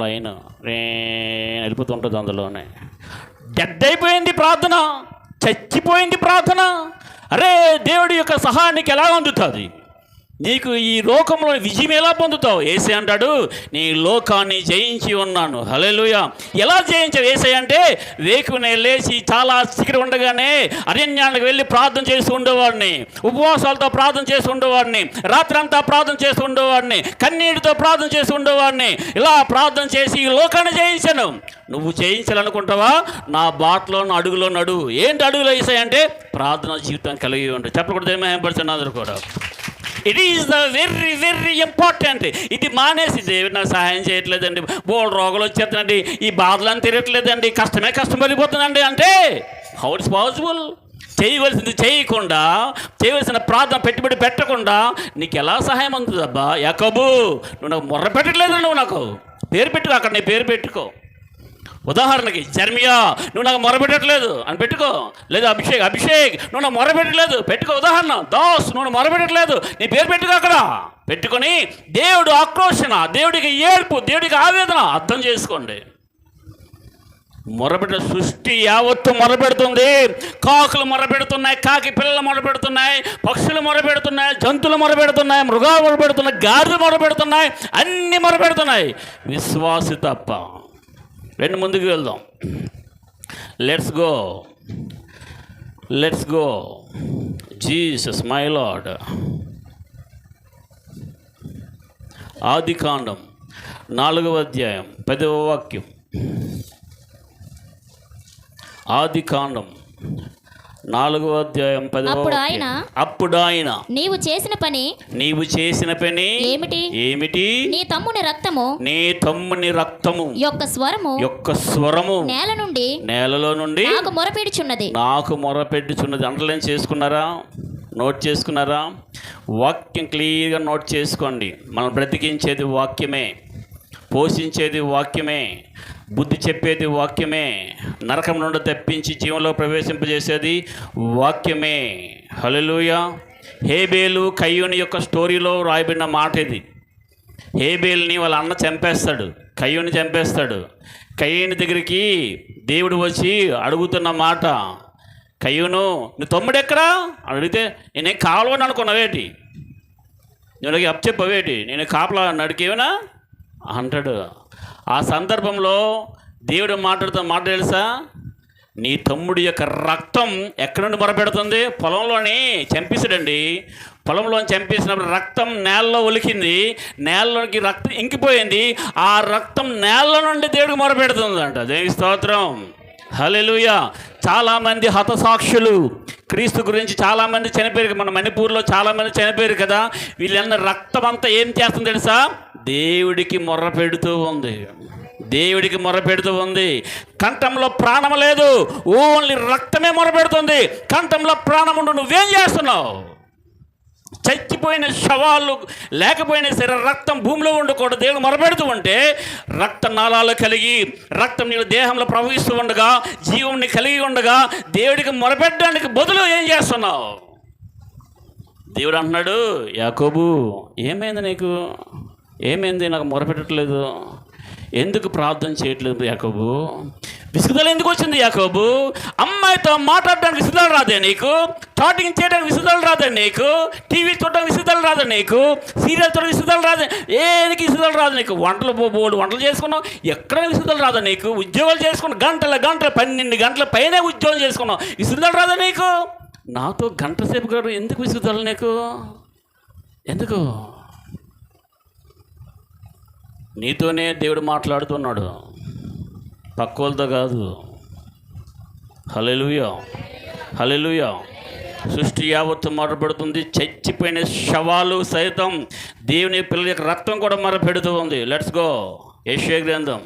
లైన్ వెళ్ళిపోతుంటుంది, అందులోనే డెడ్ అయిపోయింది ప్రార్థన, చచ్చిపోయింది ప్రార్థన. అరే, దేవుడి యొక్క సహాయానికి ఎలా అందుతుంది? నీకు ఈ లోకంలో విజయం ఎలా పొందుతావు? యేసయ్య అంటాడు, నీ లోకాన్ని జయించి ఉన్నాను. హల్లెలూయా. ఎలా జయించావు యేసయ్య అంటే, వేకునే లేచి చాలా చీకటి ఉండగానే అరణ్యానికి వెళ్ళి ప్రార్థన చేసి ఉండేవాడిని, ఉపవాసాలతో ప్రార్థన చేసి ఉండేవాడిని, రాత్రి అంతా ప్రార్థన చేసి ఉండేవాడిని, కన్నీటితో ప్రార్థన చేసి ఉండేవాడిని. ఇలా ప్రార్థన చేసి ఈ లోకాన్ని జయించాను. నువ్వు జయించాలనుకుంటావా? నా బాటలో నా అడుగులో నడు. ఏంటి అడుగులో యేసయ్య అంటే, ప్రార్థన జీవితం కలిగి ఉండు. చెప్పకూడదు, ఏమేపడుతున్నా అందరూ కూడా. It is the very very important. ఇది మానేసి దేవుడు నాకు సహాయం చేయట్లేదండి, బోల్డ్ రోగాలు వచ్చేస్తుందండి, ఈ బాధలను తిరగట్లేదండి, కష్టం పడిపోతుందండి అంటే హౌ ఇట్స్ పాసిబుల్? చేయవలసింది చేయకుండా, చేయవలసిన ప్రార్థన పెట్టుబడి పెట్టకుండా నీకు ఎలా సహాయం అందుతుంది? అబ్బా యాకోబు, నువ్వు నాకు మొర్ర పెట్టట్లేదు, నువ్వు నాకు పేరు పెట్టుకో, అక్కడ నీ పేరు పెట్టుకో. ఉదాహరణకి జర్మియా, నువ్వు నాకు మొరపెట్టట్లేదు అని పెట్టుకో. లేదా అభిషేక్ నువ్వు నాకు మొరపెట్టలేదు పెట్టుకో. ఉదాహరణ దాస్, నువ్వు మొరపెట్టట్లేదు, నీ పేరు పెట్టుకో. అక్కడ పెట్టుకొని దేవుడు ఆక్రోషణ, దేవుడికి ఏడుపు, దేవుడికి ఆవేదన అర్థం చేసుకోండి. మొరపెట్టిన సృష్టి యావత్తు మొరపెడుతుంది. కాకులు మొరపెడుతున్నాయి, కాకి పిల్లలు మొరపెడుతున్నాయి, పక్షులు మొరపెడుతున్నాయి, జంతువులు మొరపెడుతున్నాయి, మృగాలు మొరపెడుతున్నాయి, గాడిదలు మొరపెడుతున్నాయి, అన్నీ మొరపెడుతున్నాయి, విశ్వాసి తప్ప. రెండు ముందుకు వెళ్దాం. Let's go Jesus my lord. ఆదికాండం 4వ అధ్యాయం 10వ వాక్యం. ఆదికాండం 4వ అధ్యాయం 10వ వాక్యం. అప్పుడు ఆయన నీవు చేసిన పని ఏమిటి? నీ తమ్ముని రక్తము యొక్క స్వరము నేలలో నుండి నాకు మొరపెట్టుచున్నది. అండర్లైన్ చేసుకున్నారా? నోట్ చేసుకున్నారా? వాక్యం క్లియర్గా నోట్ చేసుకోండి. మనం బ్రతికించేది వాక్యమే, పోషించేది వాక్యమే, బుద్ధి చెప్పేది వాక్యమే, నరకం నుండి తప్పించి జీవంలో ప్రవేశింపజేసేది వాక్యమే. హల్లెలూయా. హేబేలు కయ్యూని యొక్క స్టోరీలో రాయబడిన మాట ఇది. హేబేల్ని వాళ్ళ అన్న చంపేస్తాడు, కయ్యూని చంపేస్తాడు. కయ్యూని దగ్గరికి దేవుడు వచ్చి అడుగుతున్న మాట, కయ్యూను నీ తమ్ముడు ఎక్కడా అడిగితే, నేనేం కావాలని అనుకున్నావేటి, నువ్వు అప్పచెప్పవేటి, నేను కాపలా నడికేవనా అంటాడు. ఆ సందర్భంలో దేవుడు మాట్లాడుతున్న మాట తెలుసా? నీ తమ్ముడి యొక్క రక్తం ఎక్కడి నుండి మొరపెడుతుంది? పొలంలోని చంపేసాడండి. పొలంలో చంపేసినప్పుడు రక్తం నేలలో ఒలికింది, నేలలోకి రక్తం ఇంకిపోయింది. ఆ రక్తం నేల నుండి దేవుడికి మొరపెడుతుందంట. దేవుని స్తోత్రం. హల్లెలూయా. చాలామంది హతసాక్షులు క్రీస్తు గురించి చాలామంది చనిపోయారు. మన మణిపూర్లో చాలామంది చనిపోయారు కదా. వీళ్ళన్న రక్తం అంతా ఏం చేస్తుంది తెలుసా? దేవుడికి మొర్ర పెడుతూ ఉంది. కంఠంలో ప్రాణం లేదు, ఓన్లీ రక్తమే మొరపెడుతుంది. కంఠంలో ప్రాణం ఉండు, నువ్వేం చేస్తున్నావు? చచ్చిపోయిన శవాలు లేకపోయినా సరే రక్తం భూమిలో ఉండకూడదు. దేవుడు మొరపెడుతూ ఉంటే రక్త నాళాలు కలిగి రక్తం నీ దేహంలో ప్రవహిస్తూ ఉండగా, జీవంని కలిగి ఉండగా దేవుడికి మొరపెట్టడానికి బదులు ఏం చేస్తున్నావు? దేవుడు అంటున్నాడు, యాకోబు ఏమైంది నీకు? ఏమైంది? నాకు మొరపెట్టట్లేదు, ఎందుకు ప్రార్థన చేయట్లేదు యాకోబు? విసుగుదల ఎందుకు వచ్చింది యాకోబు? అమ్మాయితో మాట్లాడడానికి విసుగుదల రాదే నీకు? చాటింగ్ చేయడానికి విసుగుదల రాదే నీకు? టీవీ చూడడానికి విసుగుదల రాదే నీకు? సీరియల్ చూడడానికి విసుగుదల రాదే? ఏనికి విసుగుదల రాదు నీకు? వంటలు చేసుకున్నావు, ఎక్కడ విసుగుదల రాదా నీకు? ఉద్యోగాలు చేసుకున్నావు, గంటల 12 గంటల పైనే ఉద్యోగం చేసుకున్నావు, విసుగుదల రాదా నీకు? నాతో గంట సేపు గారు ఎందుకు విసుగుదల నీకు? ఎందుకు? నీతోనే దేవుడు మాట్లాడుతున్నాడు, పక్కోళ్ళతో కాదు. హల్లెలూయా. సృష్టి యావత్తు మొరపెడుతుంది. చచ్చిపోయిన శవాలు సైతం దేవుని పిల్లల యొక్క రక్తం కూడా మొరపెడుతూ ఉంది. Let's go. యెషయా గ్రంథం,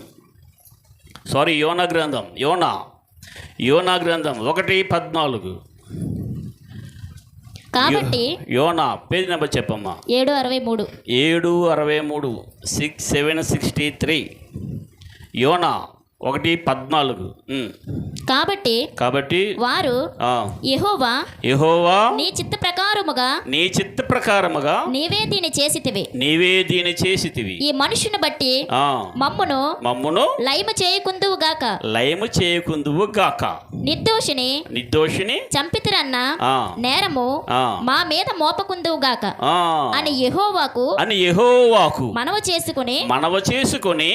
యోనా గ్రంథం, యోనా గ్రంథం 1:14. కాబట్టి యోనా పేజ్ నెంబర్ చెప్పమ్మా. 7:63 7:63. యోనా 1:14. కాబట్టి వారు యెహోవా నీ చిత్త ప్రకారముగా నీవే దీని చేసితివి ఈ మనుషుని బట్టి మమ్మును లయము చేయకుందువు గాక నిర్దోషిని చంపితిరన్న నేరము మా మీద మోపకుందువు గాక అని యెహోవాకు మనవ చేసుకుని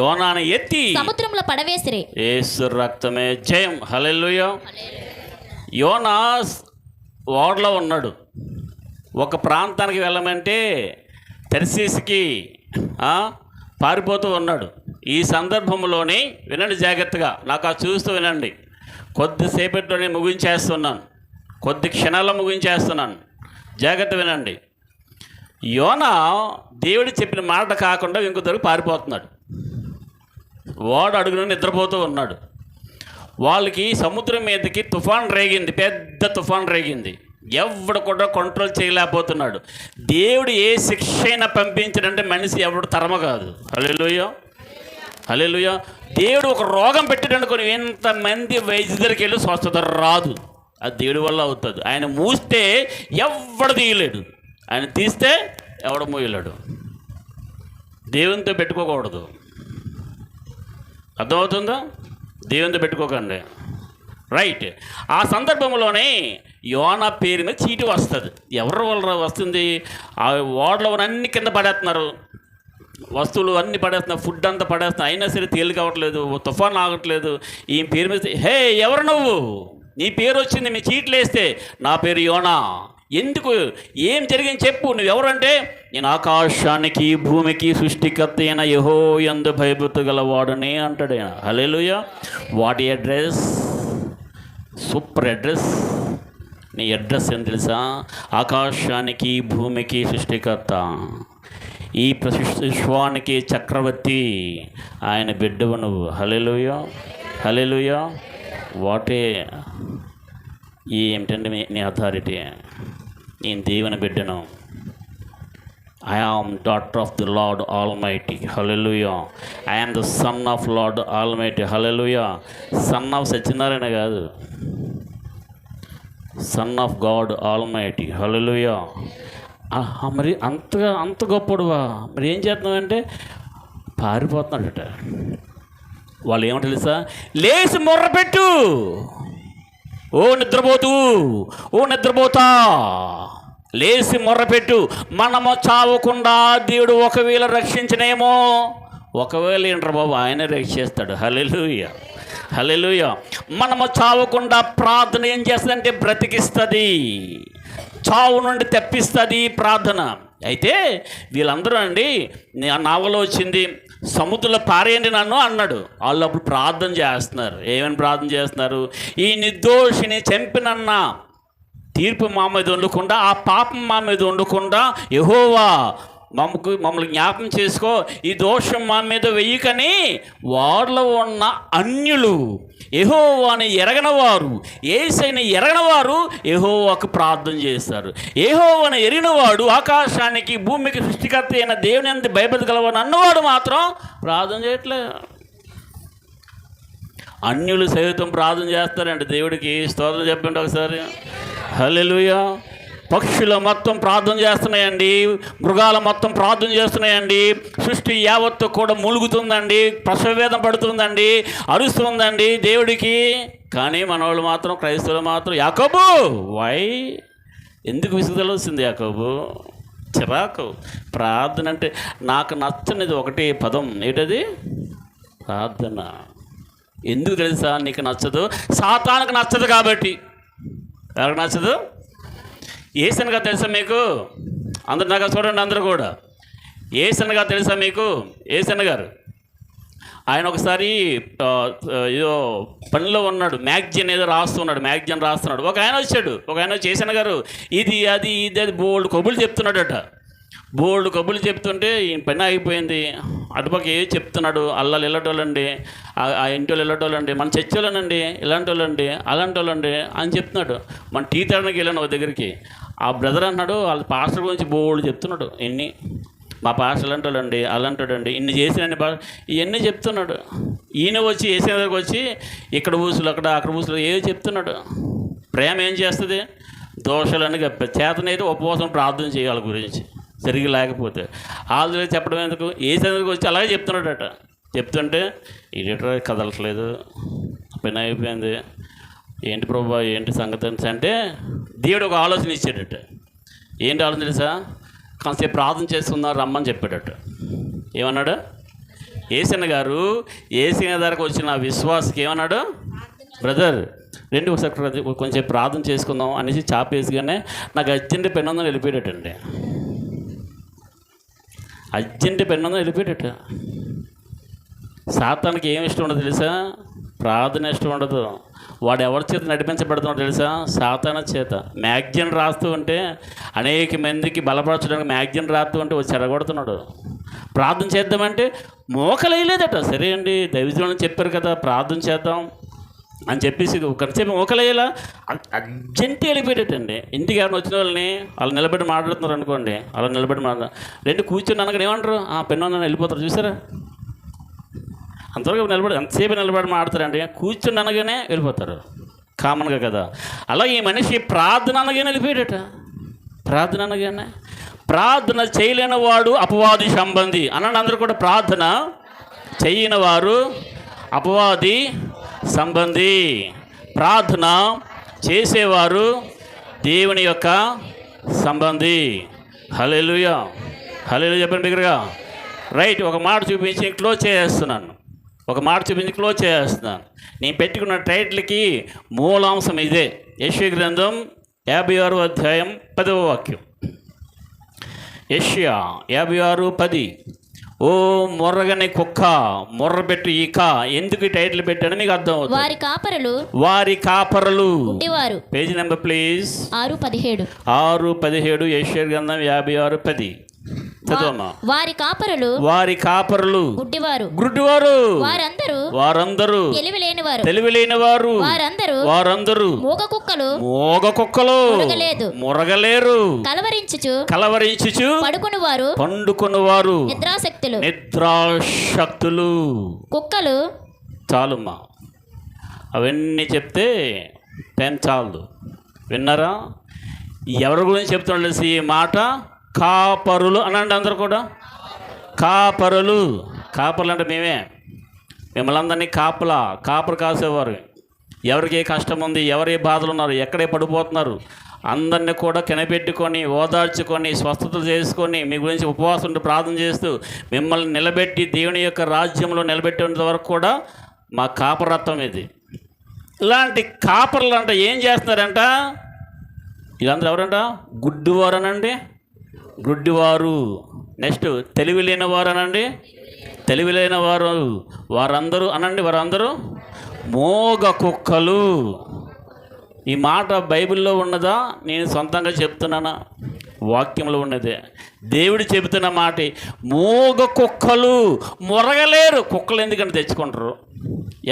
యోనాను ఎత్తి సముద్రంలో పడవేసిరి. యేసు రక్తమే జయం. హల్లెలూయా. యోనా ఓడలో ఉన్నాడు. ఒక ప్రాంతానికి వెళ్ళమంటే తర్సీసుకి పారిపోతూ ఉన్నాడు. ఈ సందర్భంలోనే వినండి జాగ్రత్తగా, నాకు చూస్తూ వినండి. కొద్దిసేపట్లోనే కొద్ది క్షణాల్లో ముగించేస్తున్నాను. జాగ్రత్త వినండి. యోనా దేవుడు చెప్పిన మాట కాకుండా ఇంకో దగ్గర పారిపోతున్నాడు. వాడు అడుగున నిద్రపోతూ ఉన్నాడు. వాళ్ళకి సముద్రం మీదకి తుఫాన్ రేగింది, పెద్ద తుఫాన్ రేగింది. ఎవడు కూడా కంట్రోల్ చేయలేకపోతున్నాడు. దేవుడు ఏ శిక్ష అయినా పంపించాడంటే మనిషి ఎవడు తరమ కాదు. హల్లెలూయా, హల్లెలూయా. దేవుడు ఒక రోగం పెట్టాడనుకొని ఎంతమంది వైద్య దగ్గరికి వెళ్ళి స్వస్థత రాదు. అది దేవుడి వల్ల అవుతుంది. ఆయన మూస్తే ఎవడు తీయలేడు, ఆయన తీస్తే ఎవడు మూయలేడు. దేవునితో పెట్టుకోకూడదు. అర్థమవుతుందా? దేవునితో పెట్టుకోకండి. రైట్. ఆ సందర్భంలోనే యోనా పేరు మీద చీటి వస్తుంది. ఎవరి వల్ల వస్తుంది? ఆ ఓడలో అన్ని కింద పడేస్తున్నారు, వస్తువులు అన్నీ పడేస్తున్నారు, ఫుడ్ అంతా పడేస్తున్నారు. అయినా సరే తేలిక అవ్వట్లేదు, తుఫాన్ ఆగట్లేదు. ఈ పేరు మీద హే ఎవరు నువ్వు? నీ పేరు వచ్చింది, మీ చీట్లు వేస్తే నా పేరు యోనా. ఎందుకు? ఏం జరిగింది చెప్పు. నువ్వెవరంటే నేను ఆకాశానికి భూమికి సృష్టికర్త అయిన యెహోవాయందు భయభక్తి గలవాడని అంటాడు ఆయన. హల్లెలూయా. వాటి అడ్రస్, సూపర్ అడ్రస్. నీ అడ్రస్ ఏం తెలుసా? ఆకాశానికి భూమికి సృష్టికర్త, ఈ విశ్వానికి చక్రవర్తి, ఆయన బిడ్డవు నువ్వు. హల్లెలూయా, హల్లెలూయా. వాటే ఏమిటండి నీ అథారిటీ? నేను దేవుని బిడ్డను. I am daughter of the Lord Almighty. Hallelujah. I am the son of Lord Almighty. Hallelujah. Son of Satyanarayana కాదు, son of God Almighty. Hallelujah. మరి అంత గొప్పడువా? మరి ఏం చేస్తున్నావంటే పారిపోతున్నాడట. వాళ్ళు ఏమంటారు తెలుసా? లేచి మొర్రపెట్టు, ఓ నిద్రపోతా, లేచి మొర్రపెట్టు. మనము చావకుండా దేవుడు ఒకవేళ రక్షించనేమో, ఒకవేళ ఏంట్రా బాబు, ఆయన రక్షిస్తాడు. హల్లెలూయా, హల్లెలూయా. మనము చావకుండా ప్రార్థన ఏం చేస్తుందంటే బ్రతికిస్తుంది, చావు నుండి తెప్పిస్తుంది ప్రార్థన. అయితే వీళ్ళందరూ అండి, నావలో వచ్చింది సముద్రంలో పారేయండి నన్ను అన్నాడు. వాళ్ళు అప్పుడు ప్రార్థన చేస్తున్నారు. ఏమని ప్రార్థన చేస్తున్నారు? ఈ నిర్దోషిని చంపినన్న తీర్పు మా మీద ఉండకుండా, ఆ పాపం మా మీద ఉండకుండా, యెహోవా మమ్మల్ని జ్ఞాపకం చేసుకో, ఈ దోషం మా మీద వెయ్యకని వారిలో ఉన్న అన్యులు, యెహోవాని ఎరగనవారు, యేసయ్యని ఎరగనవారు యెహోవాకు ప్రార్థన చేస్తారు. యెహోవాని ఎరిగినవాడు, ఆకాశానికి భూమికి సృష్టికర్త అయిన దేవుని అంత భయభక్తి గలవాడు అన్నవాడు మాత్రం ప్రార్థన చేయట్లేదు. అన్యులు సైతం ప్రార్థన చేస్తారండి దేవుడికి. స్తోత్రం చెప్పండి ఒకసారి. హల్లెలూయా. పక్షులు మొత్తం ప్రార్థన చేస్తున్నాయండి, మృగాలు మొత్తం ప్రార్థన చేస్తున్నాయండి, సృష్టి యావత్తు కూడా మూలుగుతుందండి, ప్రసవవేదన పడుతుందండి, అరుస్తుందండి దేవుడికి. కానీ మనవాళ్ళు మాత్రం, క్రైస్తవులు మాత్రం, యాకోబు వై ఎందుకు విసుగుదల వచ్చింది యాకోబు? చిరాకు. ప్రార్థన అంటే నాకు నచ్చనిది ఒకటి పదం, ఏంటది? ప్రార్థన. ఎందుకు తెలుసా నీకు నచ్చదు? సాతానుకు నచ్చదు కాబట్టి. ఎవరికి నచ్చదు? ఏసనగా తెలుసా మీకు? అందరు నాకు చూడండి, అందరూ కూడా. ఏసనగా తెలుసా మీకు? ఏసన్న గారు ఆయన ఒకసారి ఏదో పనిలో ఉన్నాడు, మ్యాగజైన్ ఏదో రాస్తున్నాడు. ఒక ఆయన వచ్చాడు, ఒక ఆయన చేసిన గారు ఇది అది బోల్డ్ కబుర్లు చెప్తున్నాడట. బోల్డ్ కబుర్లు చెప్తుంటే ఈయన పని ఆగిపోయింది. అటుపక్క ఏ చెప్తున్నాడు, అల్లాలు వెళ్ళటోళ్ళండి, ఆ ఇంటి వాళ్ళు వెళ్ళటోళ్ళండి, మన చర్చలోనండి ఇలాంటి వాళ్ళండి అలాంటి వాళ్ళండి అని చెప్తున్నాడు. మన టీ తాగడానికి వెళ్ళాను ఒక దగ్గరికి. ఆ బ్రదర్ అన్నాడు వాళ్ళ పాస్టర్ గురించి బోల్డ్ చెప్తున్నాడు. మా పాస్టర్ ఇలాంటి అలాంటాడండి, ఇన్ని చేసినండి ఇవన్నీ చెప్తున్నాడు. ఈయన వచ్చి వేసే దగ్గరకు వచ్చి ఇక్కడ ఊసులు అక్కడ ఊసులు ఏవో చెప్తున్నాడు. ప్రేమ ఏం చేస్తుంది? దోషాలన్నీ చేతనైతే ఉపవాసం ప్రార్థన చేయాలి గురించి సరిగ్గా లేకపోతే ఆల్రెడీ చెప్పడం ఎందుకు, వేసే దగ్గరకు వచ్చి అలాగే చెప్తున్నాడట. చెప్తుంటే ఇది కదలట్లేదు, పని అయిపోయింది, ఏంటి ప్రభు ఏంటి సంగతి అంటే దేవుడు ఒక ఆలోచన ఇచ్చాడట. ఏంటి ఆలోచన తెలుసా? కాసేపు ప్రార్థన చేసుకుందాం రమ్మని చెప్పాడట. ఏమన్నాడు? ఏసన్న గారు ఏసన్న దగ్గరకు వచ్చిన విశ్వాసకి ఏమన్నాడు? బ్రదర్ రెండు ఒకసారి కొంచెం ప్రార్థన చేసుకుందాం అనేసి చాపేసిగానే నాకు అర్జెంట్ పెన్ ఉందని వెళ్ళిపోయాడటండి. అర్జెంట్ పెన్ ఉందని వెళ్ళిపోయాడట. సాతానికి ఏమి ఇష్టం ఉండదు తెలుసా? ప్రార్థన ఇష్టం ఉండదు. వాడు ఎవరి చేత నడిపించబడుతున్నాడు తెలుసా? సాతాన చేత. మ్యాగజైన్ రాస్తూ ఉంటే అనేక మందికి బలపరచడానికి మ్యాగజైన్ రాస్తూ ఉంటే వచ్చి చెడగొడుతున్నాడు. ప్రార్థన చేద్దామంటే మోకలు వేయలేదట. సరే అండి దైవజనులు చెప్పారు కదా ప్రార్థన చేద్దాం అని చెప్పేసి ఒకసేపు మోకలేలా అర్జెంట్ వెళ్ళిపోయేటండి. ఇంటికి ఎవరిని వచ్చిన వాళ్ళని వాళ్ళు నిలబెట్టి మాట్లాడుతున్నారు అనుకోండి, అలా నిలబెట్టి రెండు కూర్చొని అనగా ఏమంటారు? పెన్ను వెళ్ళిపోతారు చూసారా? అంతవరకు ఎంతసేపు నిలబడి మాడతారండి. కూర్చుని అనగానే వెళ్ళిపోతారు, కామన్గా కదా. అలా ఈ మనిషి ప్రార్థన అనగానే వెళ్ళిపోయాడట. ప్రార్థన చేయలేని వాడు అపవాది సంబంధి అన్నాడు. అందరూ కూడా ప్రార్థన చేయని వారు అపవాది సంబంధి, ప్రార్థన చేసేవారు దేవుని యొక్క సంబంధి. హల్లెలూయా చెప్పండి బిగ్గరగా. రైట్. ఒక మాట చూపించి క్లోజ్ చేస్తున్నాను. నేను పెట్టుకున్న టైటిల్కి మూలాంశం ఇదే. యెషయా గ్రంథం 56వ అధ్యాయం 10వ వాక్యం. యెషయా 56:10. ఓ మొర్రగని కుక్క మొర్రబెట్టు ఈక. ఎందుకు టైటిల్ పెట్టాను మీకు అర్థం అవుతుంది. వారి కాపరులు పేజీ నెంబర్ ప్లీజ్ 6:17 యెషయా గ్రంథం 56:10 చదవమ్మా. వారి కాపరులు గుడ్డివారు వారందరూ తెలివిలేని వారు వారందరూ మోగ కుక్కలు మొరగలేరు కలవరించుచు పండుకొనువారు నిద్రాశక్తులు కుక్కలు. చాలుమ్మా, అవన్నీ చెప్తే టైం చాలదు. విన్నారా? ఎవరి గురించి చెప్తున్నాడు తెలిసి ఈ మాట? కాపరులు అనండి అందరూ కూడా. కాపరులు అంటే మేమే, మిమ్మల్ని అందరినీ కాపరు కాసేవారు. ఎవరికి ఏ కష్టం ఉంది, ఎవరు ఏ బాధలు ఉన్నారు, ఎక్కడే పడిపోతున్నారు అందరినీ కూడా కనిపెట్టుకొని ఓదార్చుకొని స్వస్థతలు చేసుకొని మీ గురించి ఉపవాసం ఉంటూ ప్రార్థన చేస్తూ మిమ్మల్ని నిలబెట్టి దేవుని యొక్క రాజ్యంలో నిలబెట్టేంత వరకు కూడా మా కాపరత్వం ఇది. ఇలాంటి కాపర్లు అంట ఏం చేస్తున్నారంట? వీళ్ళందరూ ఎవరంట? గుడ్డివారనండి, గుడ్డివారు. నెక్స్ట్ తెలివిలేనివారు అనండి, తెలివిలేనివారు. వారందరూ అనండి, వారందరూ మోగ కుక్కలు. ఈ మాట బైబిల్లో ఉన్నదా? నేను సొంతంగా చెప్తున్నానా? వాక్యంలో ఉన్నదే. దేవుడు చెబుతున్న మాట. మోగ కుక్కలు మొరగలేరు. కుక్కలు ఎందుకంటే తెచ్చుకుంటారు?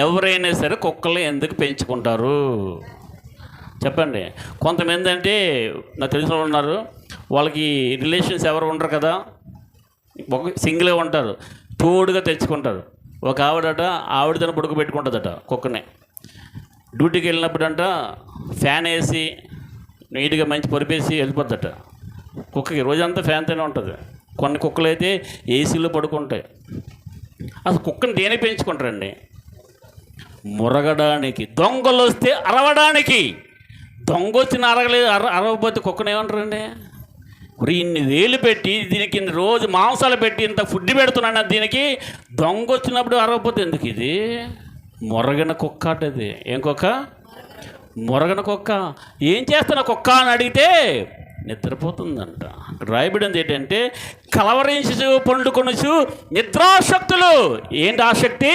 ఎవరైనా సరే కుక్కలు ఎందుకు పెంచుకుంటారు చెప్పండి. కొంతమంది అంటే నాకు తెలిసిన వాళ్ళు ఉన్నారు, వాళ్ళకి రిలేషన్స్ ఎవరు ఉండరు కదా, ఒక సింగిల్గా ఉంటారు, తోడుగా తెచ్చుకుంటారు. ఒక ఆవిడతో పడుకోబెట్టుకుంటుందట కుక్కనే. డ్యూటీకి వెళ్ళినప్పుడంట ఫ్యాన్ వేసి నీట్గా మంచి పొరిపేసి వెళ్ళిపోద్దట. కుక్కకి రోజంతా ఫ్యాన్తోనే ఉంటుంది. కొన్ని కుక్కలు అయితే ఏసీలో పడుకుంటాయి. అసలు కుక్కని దేని పెంచుకుంటారండి? మురగడానికి, దొంగలు వస్తే అరవడానికి. దొంగ వచ్చిన అరవకపోతే కుక్కను ఏమంటారండి? ఇన్ని వేలు పెట్టి దీనికి ఇన్ని రోజు మాంసాలు పెట్టి ఇంత ఫుడ్ పెడుతున్నాను దీనికి, దొంగ వచ్చినప్పుడు అరవకపోతే ఎందుకు? ఇది మొరగన కుక్క అంటది. ఏం కుక్క? మొరగన కుక్క. ఏం చేస్తున్నా కుక్క అని అడిగితే నిద్రపోతుందంట. రాయబడింది ఏంటంటే కలవరించు పండుకొనుచు నిద్రాశక్తులు. ఏంటి ఆసక్తి?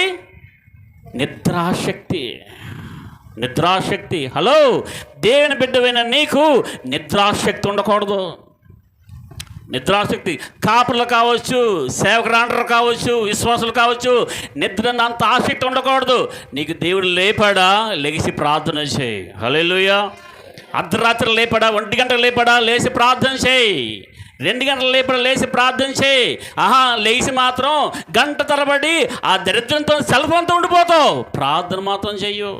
నిద్రాశక్తి. నిద్రాశక్తి. హలో, దేవుని బిడ్డవైన నీకు నిద్రాశక్తి ఉండకూడదు. నిద్రాశక్తి. కాపులు కావచ్చు, సేవకురాండ్రు కావచ్చు, విశ్వాసులు కావచ్చు, నిద్ర అంత ఆసక్తి ఉండకూడదు. నీకు దేవుడు లేపాడా, లెగిసి ప్రార్థన చేయి. హల్లెలూయా. అర్ధరాత్రి లేపడా, 1 గంటలు లేపడా, లేచి ప్రార్థన చేయి. 2 గంటలు లేపడా, లేచి ప్రార్థన చేయి. లేచి మాత్రం గంట తరబడి ఆ దరిద్రంతో సెల్ఫోన్తో ఉండిపోతావు, ప్రార్థన మాత్రం చెయ్యు.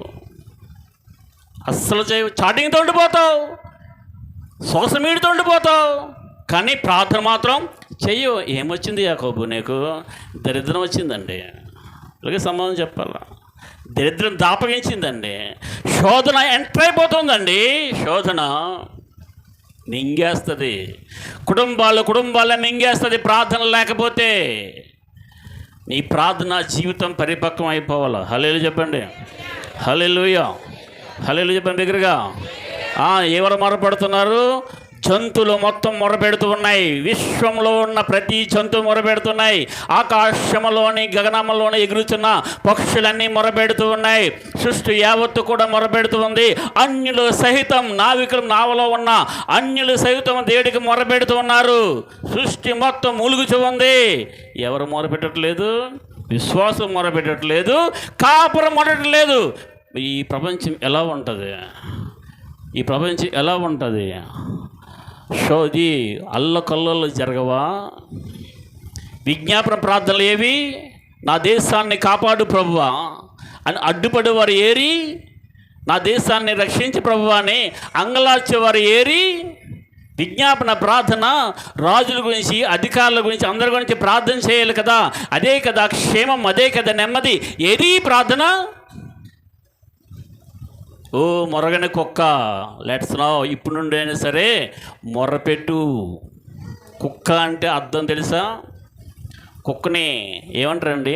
అస్సలు చేయవు. చాటింగ్తో ఉండిపోతావు, సోషల్ మీడియాతో ఉండిపోతావు, కానీ ప్రార్థన మాత్రం చెయ్యు. ఏమొచ్చింది యాకోబు నీకు? దరిద్రం వచ్చిందండి. అలాగే సంబంధం చెప్పాలా, దరిద్రం దాపగించిందండి. శోధన ఎంటర్ అయిపోతుందండి. శోధన మింగేస్తుంది, కుటుంబాలను మింగేస్తుంది. ప్రార్థన లేకపోతే నీ ప్రార్థన జీవితం పరిపక్వం అయిపోవాలి. హల్లెలూయా చెప్పండి. హల్లెలూయా. హల్లెలూయా చెప్పండి దగ్గరగా. ఎవరు మొరపెడుతున్నారు? జంతువులు మొత్తం మొరపెడుతూ ఉన్నాయి. విశ్వంలో ఉన్న ప్రతి జంతువు మొరపెడుతున్నాయి. ఆకాశంలోని గగనంలోని ఎగురుతున్న పక్షులన్నీ మొరపెడుతూ ఉన్నాయి. సృష్టి యావత్తు కూడా మొరపెడుతూ ఉంది. అన్యులు సహితం, నావలో ఉన్న అన్యులు సహితం దేవుడికి మొరపెడుతూ ఉన్నారు. సృష్టి మొత్తం మూలుగుచూ ఉంది. ఎవరు మొరపెట్టట్లేదు? విశ్వాసం మొరపెట్టట్లేదు, కాపురం మొరపెట్టలేదు. ఈ ప్రపంచం ఎలా ఉంటుంది? ఈ ప్రపంచం ఎలా ఉంటుంది? ఇది అల్లకల్లోలు జరగవా? విజ్ఞాపన ప్రార్థనలు ఏవి? నా దేశాన్ని కాపాడు ప్రభువా అని అడ్డుపడి వారు ఏరి, నా దేశాన్ని రక్షించి ప్రభువా అని అంగలార్చే వారు ఏరి. విజ్ఞాపన ప్రార్థన రాజుల గురించి, అధికారుల గురించి, అందరి గురించి ప్రార్థన చేయాలి కదా. అదే కదా క్షేమం, అదే కదా నెమ్మది. ఏది ప్రార్థన? ఓ మొరగని కుక్క, లెట్స్ నో, ఇప్పుడు నుండి అయినా సరే మొర్రపెట్టు. కుక్క అంటే అర్థం తెలుసా? కుక్కని ఏమంటారండి?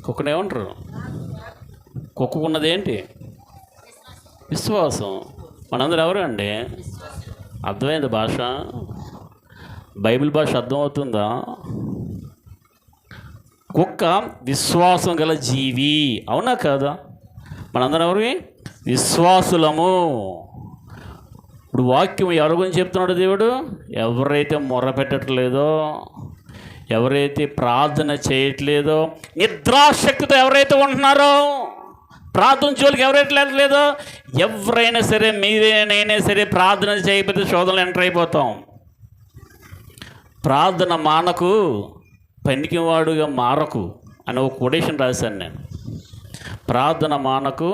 కుక్కని ఏమంటారు? కుక్కకున్నది ఏంటి? విశ్వాసం. మనందరూ ఎవరు అండి? అర్థమైంది భాష? బైబిల్ భాష అర్థమవుతుందా? కుక్క విశ్వాసం గల జీవి, అవునా కాదా? మనందరం ఎవరి? విశ్వాసులము. ఇప్పుడు వాక్యం ఎవరి గురించి చెప్తున్నాడు దేవుడు? ఎవరైతే మొర్ర పెట్టట్లేదో, ఎవరైతే ప్రార్థన చేయట్లేదో, నిద్రాశక్తితో ఎవరైతే ఉంటున్నారో, ప్రార్థన జోలికి ఎవరైతే లేదో, ఎవరైనా సరే, మీరేనైనా సరే ప్రార్థన చేయకపోతే శోధనలు ఎంటర్ అయిపోతాం. ప్రార్థన మానకు, పనికివాడుగా మారకు అని ఒక కొటేషన్ రాశాను నేను. ప్రార్థన మానకు,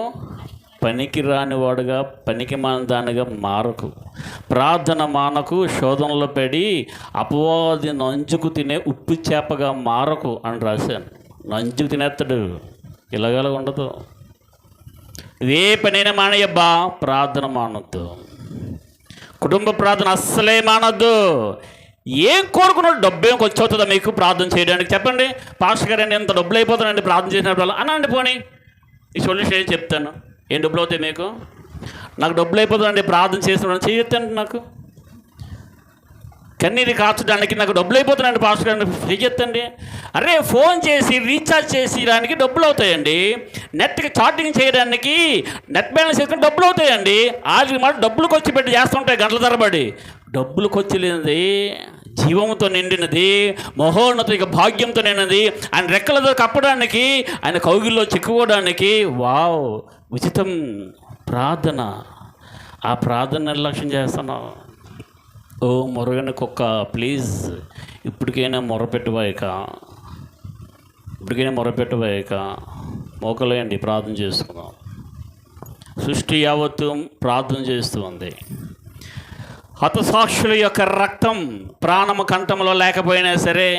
పనికి రానివాడుగా, పనికి మానదానిగా మారకు. ప్రార్థన మానకు, శోధనలో పడి అపవాది నంచుకు తినే ఉప్పు చేపగా మారకు అని రాశాను. నంచుకు తినేస్తాడు, ఇలాగలా ఉండదు. ఏ పనైనా మానేయబ్బా, ప్రార్థన మానొద్దు. కుటుంబ ప్రార్థన అస్సలే మానొద్దు. ఏం కోరుకున్నాడు? డబ్బు ఏం ఖర్చు అవుతుందా మీకు ప్రార్థన చేయడానికి? చెప్పండి. పాస్టర్ గారు అండి ఎంత డబ్బులు అయిపోతానండి ప్రార్థన చేసినప్పుడు అనండి. పోనీ ఈ సొల్యూషన్ ఏం చెప్తాను. ఏం డబ్బులు అవుతాయి మీకు? నాకు డబ్బులు అయిపోతుందండి ప్రార్థన చేసినప్పుడు చేయొద్దండి. నాకు కన్నీరు కాచడానికి నాకు డబ్బులు అయిపోతున్నాయండి పాస్టర్ గారిని చెయ్యొద్దండి. అరే, ఫోన్ చేసి రీఛార్జ్ చేసేయడానికి డబ్బులు అవుతాయండి. నెట్కి చాటింగ్ చేయడానికి, నెట్ బ్యాలెన్స్ చేసుకుని డబ్బులు అవుతాయండి. వాటికి మాట డబ్బులు ఖర్చు పెట్టి చేస్తుంటాయి గంటల తరబడి. డబ్బులు ఖర్చు లేనిది, జీవంతో నిండినది, మహోన్నత భాగ్యంతో నిండినది, ఆయన రెక్కలతో కప్పడానికి, ఆయన కౌగిల్లో చిక్కుకోవడానికి. వావ్, ఉచితం ప్రార్థన. ఆ ప్రార్థన నిర్లక్ష్యం చేస్తున్నావు. ఓ మొరగని కుక్క, ప్లీజ్ ఇప్పటికైనా మొరపెట్టువాయిక, మోకలేయండి, ప్రార్థన చేసుకుందాం. సృష్టి యావత్తు ప్రార్థన చేస్తూ ఉంది. హతసాక్షుల యొక్క రక్తం ప్రాణము కంఠంలో లేకపోయినా సరే,